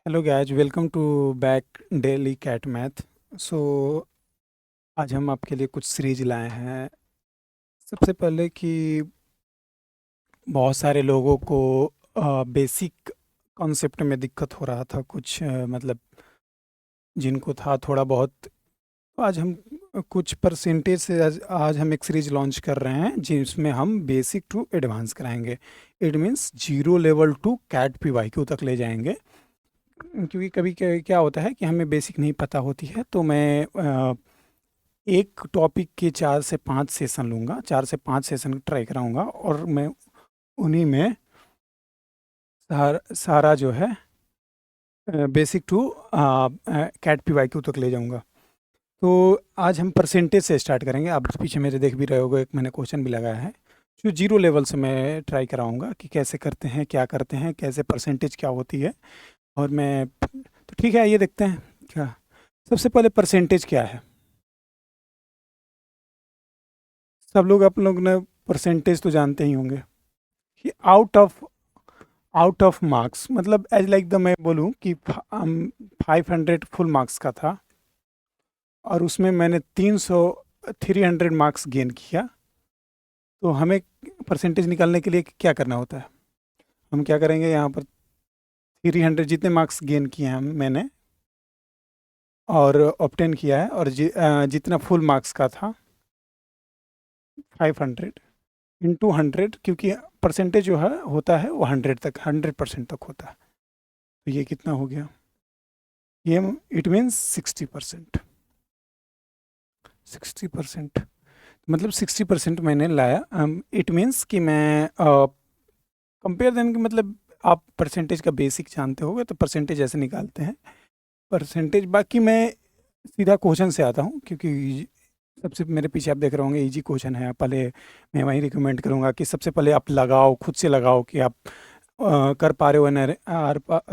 Hello guys, welcome to back daily CAT math. So आज हम आपके लिए कुछ सीरीज लाए हैं। सबसे पहले कि बहुत सारे लोगों को बेसिक कॉन्सेप्ट में दिक्कत हो रहा था, कुछ मतलब जिनको था थोड़ा बहुत। आज हम कुछ परसेंटेज से आज हम एक सीरीज लॉन्च कर रहे हैं जिसमें हम बेसिक टू एडवांस कराएंगे। It means zero level to CAT P Y Q तक ले जाएंगे। क्योंकि कभी क्या होता है कि हमें बेसिक नहीं पता होती है, तो मैं एक टॉपिक के 4 से 5 सेशन लूँगा, 4 से 5 सेशन ट्राई कराऊँगा और मैं उन्हीं में सारा जो है basic to CAT P Y Q तक ले जाऊँगा। तो आज हम परसेंटेज से स्टार्ट करेंगे। आप पीछे मेरे देख भी रहे होगे, एक मैंने क्वेश्चन भी लगाया है जो जीरो लेवल से मैं ट्राई कराऊँगा कि कैसे करते हैं, क्या करते हैं, कैसे परसेंटेज क्या होती है। और मैं तो ठीक है, आइए देखते हैं क्या। सबसे पहले परसेंटेज क्या है। सब लोग, आप लोग ने परसेंटेज तो जानते ही होंगे कि आउट ऑफ मार्क्स, मतलब एज लाइक द मैं बोलूँ कि 500 फुल मार्क्स का था और उसमें मैंने 300 मार्क्स गेन किया। तो हमें परसेंटेज निकालने के लिए क्या करना होता है। हम क्या करेंगे, यहाँ पर 300 जितने मार्क्स गेन किए हैं मैंने और ऑब्टेन किया है, और जितना फुल मार्क्स का था 500 इंटू 100, क्योंकि परसेंटेज जो है होता है वो 100% तक होता है। तो ये कितना हो गया, ये इट मीन्स 60%। 60% मतलब 60% मैंने लाया। इट मीन्स कि मैं कंपेयर देन, मतलब आप परसेंटेज का बेसिक जानते होगे तो परसेंटेज ऐसे निकालते हैं परसेंटेज। बाकी मैं सीधा क्वेश्चन से आता हूँ, क्योंकि सबसे मेरे पीछे आप देख रहे होंगे इजी क्वेश्चन है। पहले मैं वही रिकमेंड करूँगा कि सबसे पहले आप लगाओ, खुद से लगाओ कि आप कर पा रहे हो या नहीं,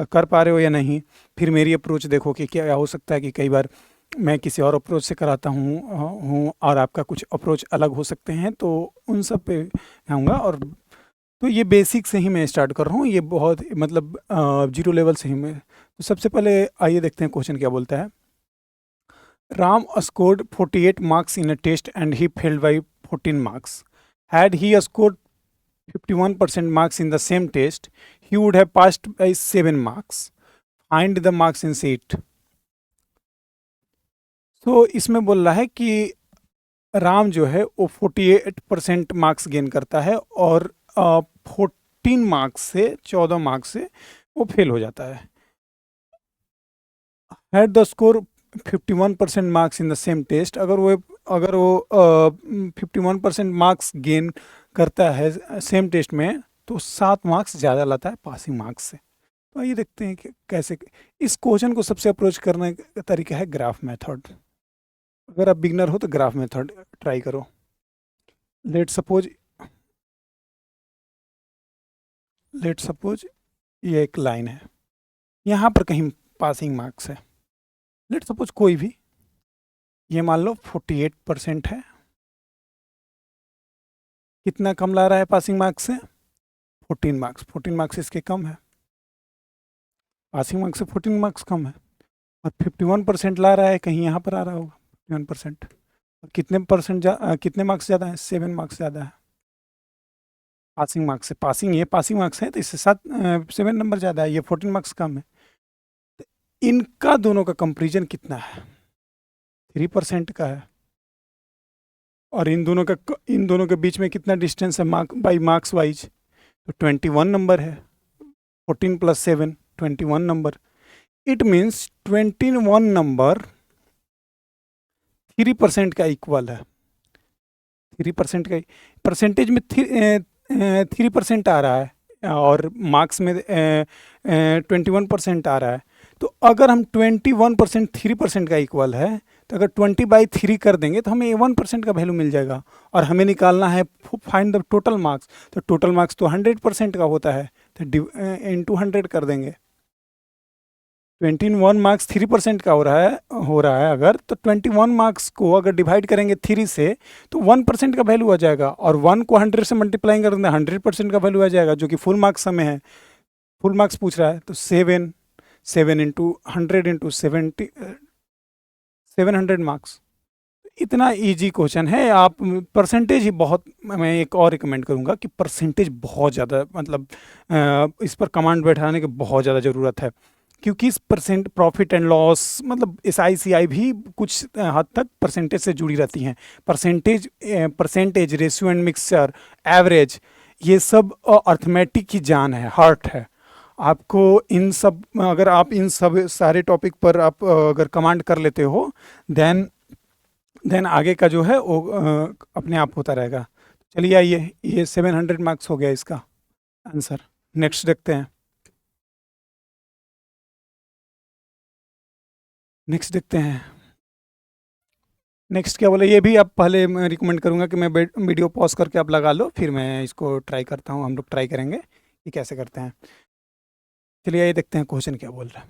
कर पा रहे हो या नहीं। फिर मेरी अप्रोच देखो कि क्या हो सकता है कि कई बार मैं किसी और अप्रोच से कराता हूँ और आपका कुछ अप्रोच अलग हो सकते हैं, तो उन सब पे आऊँगा। और तो ये बेसिक से ही मैं स्टार्ट कर रहा हूँ, ये बहुत मतलब जीरो लेवल से ही मैं। तो सबसे पहले आइए देखते हैं क्वेश्चन क्या बोलता है। Ram scored 48 marks in a test and he failed by 14 marks. Had he scored 51% marks in the same test, he would have passed by 7 marks. Find the marks in sheet. तो इसमें बोल रहा है कि राम जो है वो 48% मार्क्स गेन करता है और 14 मार्क्स से 14 मार्क्स से वो फेल हो जाता है। Had the score 51% marks in the same test, अगर वो 51% मार्क्स गेन करता है सेम टेस्ट में, तो 7 मार्क्स ज़्यादा लाता है पासिंग मार्क्स से। तो ये देखते हैं कि कैसे इस क्वेश्चन को सबसे अप्रोच करने का तरीका है ग्राफ मेथड। अगर आप बिगनर हो तो ग्राफ मेथड ट्राई करो। लेट सपोज लेट सपोज ये एक लाइन है, यहाँ पर कहीं पासिंग मार्क्स है। लेट सपोज कोई भी, ये मान लो 48% है। कितना कम ला रहा है पासिंग मार्क्स से? 14 मार्क्स। 14 मार्क्स इसके कम है, पासिंग मार्क्स से 14 मार्क्स कम है। और 51% ला रहा है, कहीं यहाँ पर आ रहा होगा 51%। और कितने मार्क्स ज़्यादा है? 7 मार्क्स ज़्यादा है पासिंग मार्क्स से। ये पासिंग मार्क्स है तो इससे 7 नंबर ज़्यादा है, ये 14 मार्क्स कम है। तो इनका दोनों का कंपेरिजन कितना है? 3% का है। और इन दोनों के बीच में कितना डिस्टेंस है मार्क्स वाइज? तो 21 नंबर है। 14 + 7 21 नंबर। इट मीन्स 21 नंबर 3% का इक्वल है। 3% का परसेंटेज में 3% आ रहा है और मार्क्स में 21% आ रहा है। तो अगर हम 21% 3% का इक्वल है, तो अगर 20/3 कर देंगे तो हमें 1% का वैल्यू मिल जाएगा। और हमें निकालना है फाइंड द टोटल मार्क्स। तो टोटल मार्क्स तो 100% का होता है, तो इंटू 100 कर देंगे। 21 मार्क्स 3% का हो रहा है अगर, तो 21 मार्क्स को अगर डिवाइड करेंगे 3 से, तो 1% का वैल्यू आ जाएगा। और 1 को 100 से मल्टीप्लाई कर देंगे, 100% का वैल्यू आ जाएगा, जो कि फुल मार्क्स हमें है। फुल मार्क्स पूछ रहा है तो 7 700 मार्क्स। इतना इजी क्वेश्चन है। आप परसेंटेज ही बहुत, मैं एक और रिकमेंड करूंगा कि परसेंटेज बहुत ज़्यादा, मतलब इस पर कमांड बैठाने की बहुत ज़्यादा ज़रूरत है, क्योंकि इस परसेंट प्रॉफिट एंड लॉस, मतलब SICI भी कुछ हद तक परसेंटेज से जुड़ी रहती हैं। Percentage, ratio and mixture, average, ये सब अर्थमेटिक की जान है, हार्ट है। आपको इन सब, अगर आप इन सब सारे टॉपिक पर आप अगर कमांड कर लेते हो, देन आगे का जो है वो अपने आप होता रहेगा। चलिए आइए, ये 700 मार्क्स हो गया इसका आंसर। नेक्स्ट देखते हैं। नेक्स्ट क्या बोले, ये भी आप पहले, मैं रिकमेंड करूंगा कि मैं वीडियो पॉज करके आप लगा लो, फिर मैं इसको ट्राई करता हूँ, हम लोग ट्राई करेंगे कि कैसे करते हैं। चलिए ये देखते हैं क्वेश्चन क्या बोल रहा है।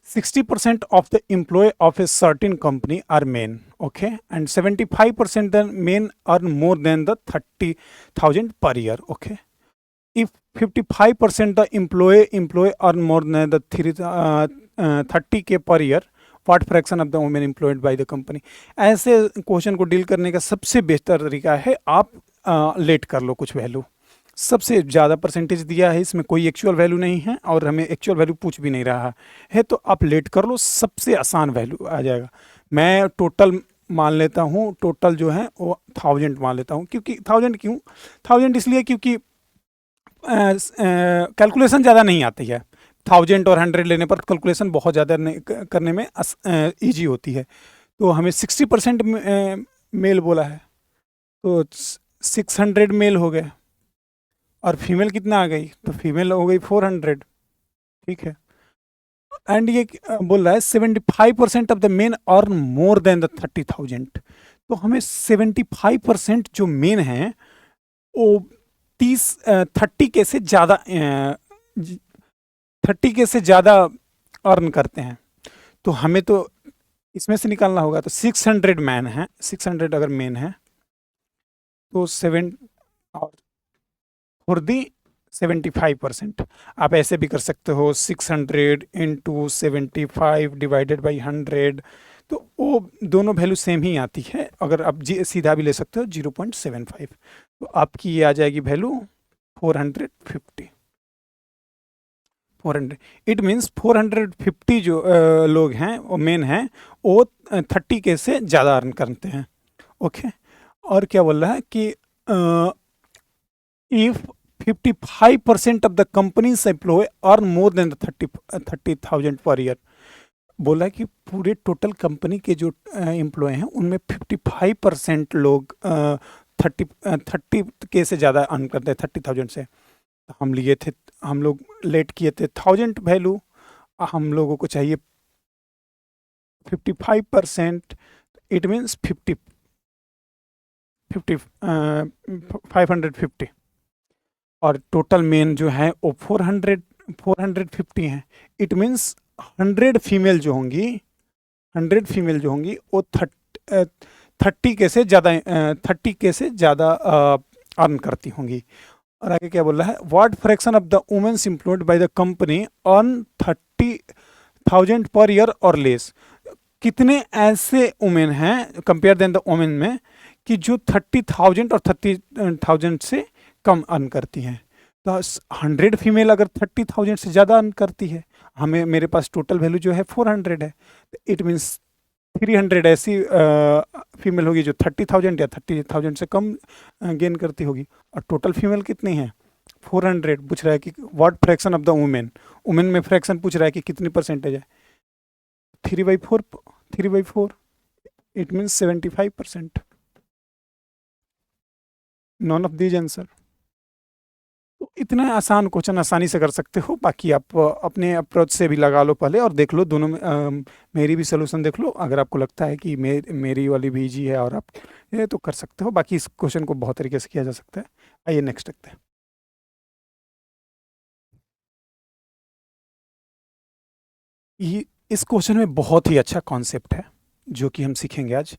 60% of the employee of a certain company are men, okay, and 75% the men earn more than the 30,000 per year, okay. If 55% the employee earn more than the 30K per year, what fraction of the women employed by the company? ऐसे question को deal करने का सबसे बेहतर तरीका है, आप late कर लो कुछ वैल्यू। सबसे ज़्यादा परसेंटेज दिया है, इसमें कोई एक्चुअल वैल्यू नहीं है और हमें एक्चुअल वैल्यू पूछ भी नहीं रहा है, तो आप लेट कर लो, सबसे आसान वैल्यू आ जाएगा। मैं टोटल मान लेता हूँ, टोटल जो है वो 1000 मान लेता हूँ। क्योंकि 1000 क्यों, 1000 इसलिए क्योंकि कैलकुलेशन ज़्यादा नहीं आती है। 1000 और 100 लेने पर कैलकुलेशन बहुत ज़्यादा करने में ईजी होती है। तो हमें 60% मेल बोला है, तो 600 मेल हो गए, और फीमेल कितना आ गई, तो फीमेल हो गई 400, ठीक है। एंड ये बोल रहा है 75% of the main earn more then the 30,000। तो हमें 75% जो मेन हैं वो 30 के से ज़्यादा 30 के से ज़्यादा अर्न करते हैं। तो हमें तो इसमें से निकालना होगा। तो 600 मैन है, 600 अगर मेन है तो 7 और फॉर दी 75%। आप ऐसे भी कर सकते हो, 600 इंटू 75 डिवाइडेड बाई 100, तो वो दोनों वैल्यू सेम ही आती है। अगर आप सीधा भी ले सकते हो 0.75, तो आपकी ये आ जाएगी वैल्यू 450। इट मीन्स 450 जो लोग हैं वो मेन हैं, वो 30 के से ज़्यादा अर्न करते हैं, ओके। और क्या बोल रहा है कि if 55% of the companies employ earn more than 30,000 per year. बोला कि पूरे टोटल कंपनी के जो एम्प्लॉय हैं उनमें 55% लोग 30 के से ज़्यादा अर्न करते हैं, 30,000 से। हम लिए थे, हम लोग लेट किए थे 1000 वैल्यू, हम लोगों को चाहिए 55%, इट मीन्स 550, और टोटल मेन जो है वो 450 हैं। इट मीन्स 100 फीमेल जो होंगी, 100 फीमेल जो होंगी वो 30 के से ज़्यादा 30 के से ज़्यादा अर्न करती होंगी। और आगे क्या बोल रहा है, what fraction of the womens employed by the company earn 30,000 per year और लेस। कितने ऐसे वुमेन हैं कंपेयर देन द वुमेन में कि जो 30,000 और 30,000 से कम अर्न करती हैं। तो 100 फीमेल अगर 30,000 से ज़्यादा अर्न करती है, हमें, मेरे पास टोटल वैल्यू जो है 400 है, तो इट मीन्स 300 ऐसी फीमेल होगी जो 30,000 या 30,000 से कम गेन करती होगी। और टोटल फीमेल कितनी है, 400। पूछ रहा है कि what fraction of the women, women में फ्रैक्शन पूछ रहा है कि कितनी परसेंटेज है, 3/4, it means 75%। None of these answer. तो इतना आसान क्वेश्चन आसानी से कर सकते हो। बाकी आप अपने अप्रोच से भी लगा लो पहले और देख लो दोनों में, मेरी भी सोल्यूशन देख लो। अगर आपको लगता है कि मेरी वाली भी इजी है और आप ये तो कर सकते हो। बाकी इस क्वेश्चन को बहुत तरीके से किया जा सकता है। आइए नेक्स्ट देखते हैं। ये इस क्वेश्चन में बहुत ही अच्छा कॉन्सेप्ट है जो कि हम सीखेंगे आज।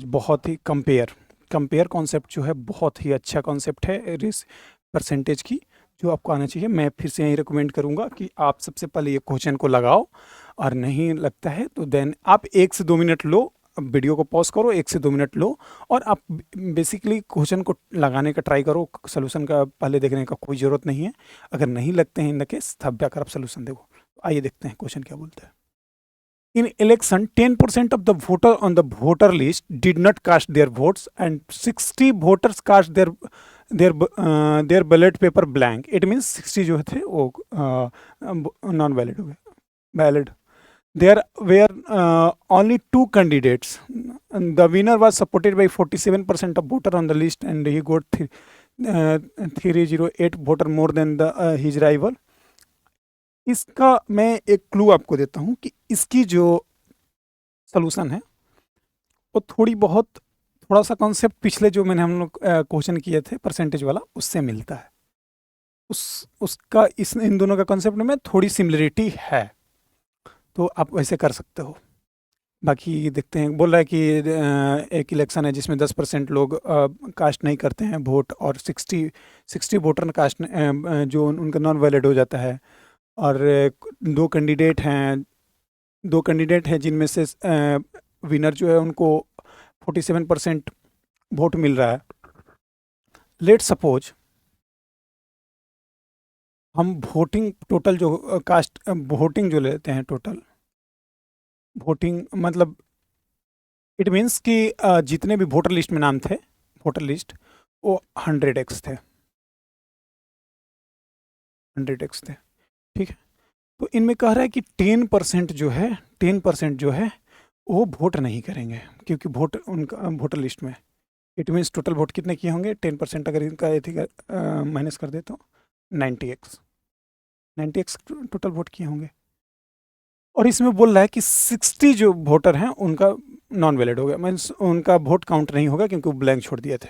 बहुत ही कंपेयर कॉन्सेप्ट जो है बहुत ही अच्छा कॉन्सेप्ट है रिस परसेंटेज की, जो आपको आना चाहिए। मैं फिर से यही रिकमेंड करूँगा कि आप सबसे पहले ये क्वेश्चन को लगाओ, और नहीं लगता है तो देन आप 1 से 2 मिनट लो, वीडियो को पॉज करो, 1 से 2 मिनट लो, और आप बेसिकली क्वेश्चन को लगाने का ट्राई करो। सोल्यूशन का पहले देखने का कोई ज़रूरत नहीं है। अगर नहीं लगते हैं इन द केस, तब जाकर आप सोल्यूशन देखो। आइए देखते हैं क्वेश्चन क्या बोलते हैं। In election, 10% of the voter on the voter list did not cast their votes, and 60 voters cast their ballot paper blank. It means 60 जो थे वो नॉन वैलिड हो गए, valid. There were only 2 candidates. And the winner was supported by 47% of voter on the list, and he got 308 voter more than his rival. इसका मैं एक clue आपको देता हूँ कि इसकी जो सॉल्यूशन है वो थोड़ा सा कॉन्सेप्ट पिछले जो मैंने हम लोग क्वेश्चन किए थे परसेंटेज वाला, उससे मिलता है। उसका इन दोनों का कॉन्सेप्ट में थोड़ी सिमिलरिटी है, तो आप वैसे कर सकते हो। बाकी देखते हैं। बोल रहा है कि एक इलेक्शन है जिसमें 10% लोग कास्ट नहीं करते हैं वोट, और 60 वोटर कास्ट जो उनका नॉन वैलिड हो जाता है, और 2 कैंडिडेट हैं जिनमें से विनर जो है उनको 47% वोट मिल रहा है। लेट सपोज हम वोटिंग टोटल जो कास्ट वोटिंग जो लेते हैं, टोटल वोटिंग मतलब इट मीन्स कि जितने भी वोटर लिस्ट में नाम थे, वोटर लिस्ट वो 100x थे, 100x थे, ठीक है। तो इनमें कह रहा है कि 10% जो है वो वोट नहीं करेंगे, क्योंकि वोट उनका वोटर लिस्ट में, इट मीन्स टोटल वोट कितने किए होंगे, 10% अगर इनका माइनस कर दे तो 90x टोटल वोट किए होंगे। और इसमें बोल रहा है कि 60 जो वोटर हैं उनका नॉन वैलिड हो गया, मीन्स उनका वोट काउंट नहीं होगा क्योंकि वो ब्लैंक छोड़ दिए थे।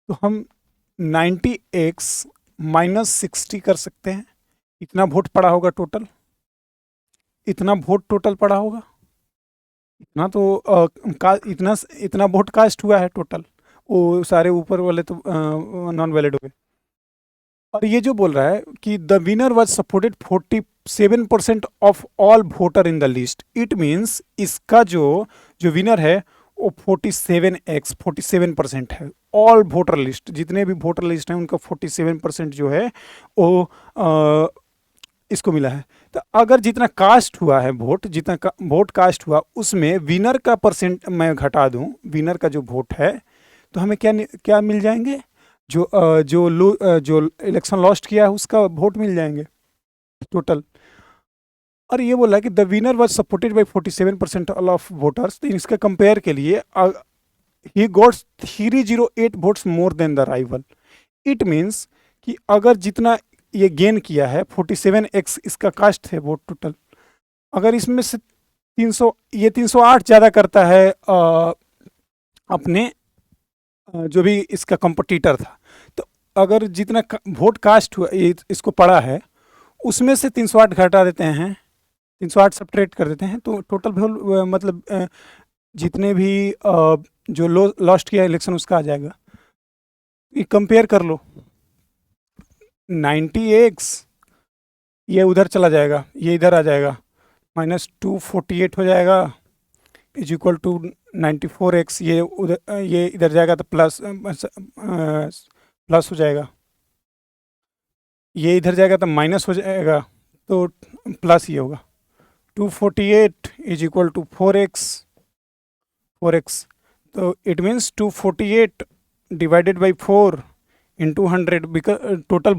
तो हम 90x माइनस 60 कर सकते हैं। इतना वोट पड़ा होगा टोटल, इतना वोट टोटल पड़ा होगा, इतना तो इतना वोट कास्ट हुआ है टोटल, वो सारे ऊपर वाले तो नॉन वैलिड हो गए। और ये जो बोल रहा है कि the winner was supported 47% of all voter in the list, it means इसका जो विनर है वो 47% है। ऑल वोटर लिस्ट, जितने भी वोटर लिस्ट हैं उनका 47% जो है वो इसको मिला है। तो अगर जितना कास्ट हुआ है वोट, जितना वोट कास्ट हुआ उसमें विनर का परसेंट मैं घटा दूं, विनर का जो वोट है, तो हमें क्या मिल जाएंगे, जो इलेक्शन लॉस्ट किया है उसका वोट मिल जाएंगे टोटल। और ये बोला कि the winner was supported by 47% of voters. तो इसका कंपेयर के लिए he got 308 votes more than the rival. It means कि अगर जितना ये गेन किया है 47x इसका कास्ट है वोट टोटल, अगर इसमें से 308 ज़्यादा करता है अपने जो भी इसका कंपटीटर था, तो अगर जितना वोट कास्ट हुआ इसको पड़ा है उसमें से 308 घटा देते हैं, 308 सब्ट्रैक्ट कर देते हैं, तो टोटल मतलब जितने भी जो लॉस्ट किया इलेक्शन उसका आ जाएगा। ये कंपेयर कर लो, 90x ये उधर चला जाएगा, ये इधर आ जाएगा, -248 हो जाएगा, इज इक्वल टू 94x, ये इधर जाएगा तो प्लस हो जाएगा, ये इधर जाएगा तो माइनस हो जाएगा, तो प्लस ये होगा। 248 इज इक्वल टू 4x, तो it means 248 divided by 4 into 100, because total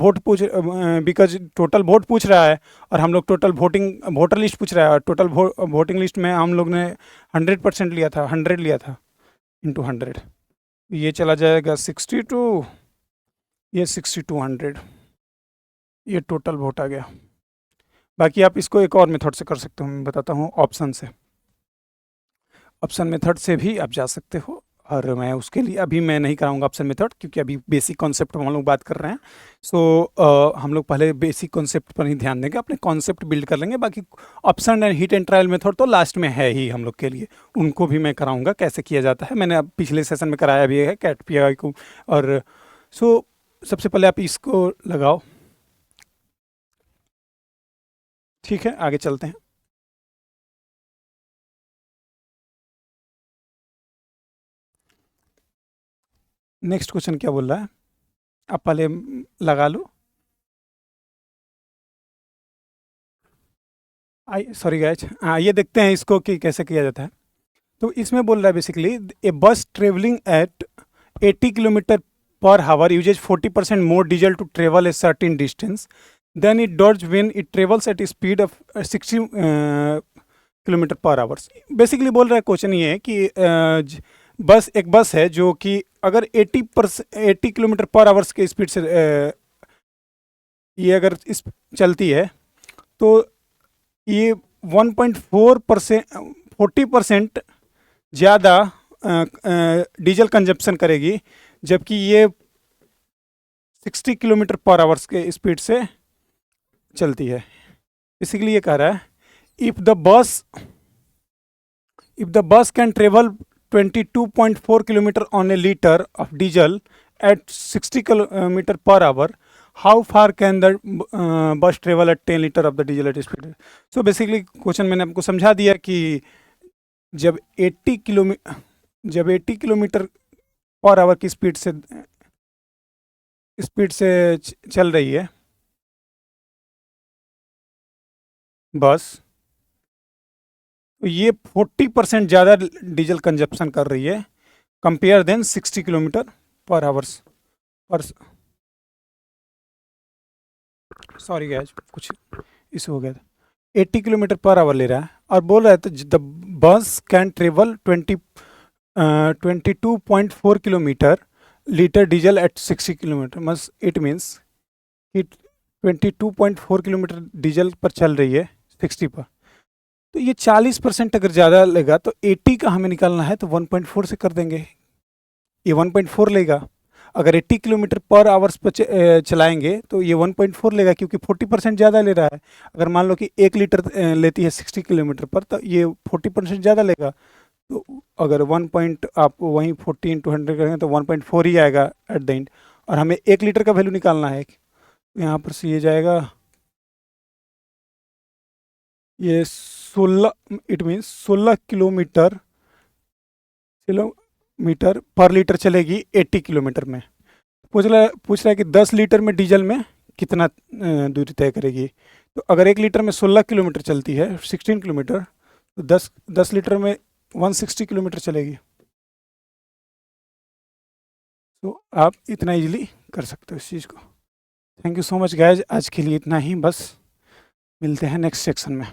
vote पूछ रहा है और हम लोग टोटल वोटर लिस्ट पूछ रहा है, और टोटल वोटिंग लिस्ट में हम लोग ने 100% लिया था, 100 लिया था इंटू 100, ये चला जाएगा 62, ये 6200, ये टोटल वोट आ गया। बाकी आप इसको एक और मेथड से कर सकते हो, मैं बताता हूँ, ऑप्शन मेथड से भी आप जा सकते हो। और मैं उसके लिए अभी मैं नहीं कराऊंगा ऑप्शन मेथड, क्योंकि अभी बेसिक कॉन्सेप्ट हम लोग बात कर रहे हैं। सो हम लोग पहले बेसिक कॉन्सेप्ट पर ही ध्यान देंगे, अपने कॉन्सेप्ट बिल्ड कर लेंगे। बाकी option and hit and trial method तो लास्ट में है ही हम लोग के लिए, उनको भी मैं कराऊंगा कैसे किया जाता है। मैंने अब पिछले सेशन में कराया भी है कैट PI को। और सो सबसे पहले आप इसको लगाओ। ठीक है, आगे चलते हैं। नेक्स्ट क्वेश्चन क्या बोल रहा है, आप पहले लगा लो। सॉरी गाइज, हाँ ये देखते हैं इसको कि कैसे किया जाता है। तो इसमें बोल रहा है बेसिकली, ए बस travelling at 80 kilometre per hour uses 40% more diesel to travel a certain distance than it does when it travels at speed of 60 kilometre per hours. Basically बोल रहा है क्वेश्चन ये है कि बस एक बस है जो कि अगर 80 किलोमीटर पर आवर्स के स्पीड से ये अगर इस चलती है तो ये 1.4% 40% ज़्यादा डीजल कंजप्शन करेगी, जबकि ये 60 किलोमीटर पर आवर्स के स्पीड से चलती है। बेसिकली ये कह रहा है, if the bus can travel 22.4 kilometre on a litre of diesel at 60 kilometre per hour, how far can the bus travel at 10 litre of the diesel at speed. So basically question मैंने आपको समझा दिया कि जब 80 kilometre per our की speed से चल रही है बस, तो ये 40% ज़्यादा डीजल कंजप्शन कर रही है compare than 60 kilometre per hours पर। सॉरी गैस, कुछ इशू हो गया था। 80 किलोमीटर पर आवर ले रहा है और बोल रहा है तो the bus can travel 22.4 kilometre litre diesel at 60 kilometre. मस इट मीन्स कि 22.4 किलोमीटर डीजल पर चल रही है 60 पर, तो ये 40% अगर ज़्यादा लेगा तो 80 का हमें निकालना है तो 1.4 से कर देंगे, ये 1.4 लेगा। अगर 80 किलोमीटर पर आवर्स पर चलाएंगे तो ये 1.4 लेगा, क्योंकि 40% ज़्यादा ले रहा है। अगर मान लो कि 1 लीटर लेती है 60 किलोमीटर पर, तो ये 40% ज़्यादा लेगा। तो अगर आप वहीं 40 इंटू 100 करेंगे तो 1.4 ही आएगा एट द एंड, और हमें 1 लीटर का वैल्यू निकालना है। यहाँ पर से ये जाएगा, ये 16, इट मीन्स 16 किलोमीटर पर लीटर चलेगी 80 किलोमीटर में। पूछ रहा है कि 10 लीटर में डीजल में कितना दूरी तय करेगी। तो अगर 1 लीटर में 16 किलोमीटर चलती है 16 किलोमीटर, तो 10 लीटर में 160 किलोमीटर चलेगी। तो आप इतना इजीली कर सकते हो इस चीज़ को। Thank you so much guys, आज के लिए इतना ही, बस मिलते हैं नेक्स्ट सेक्शन में।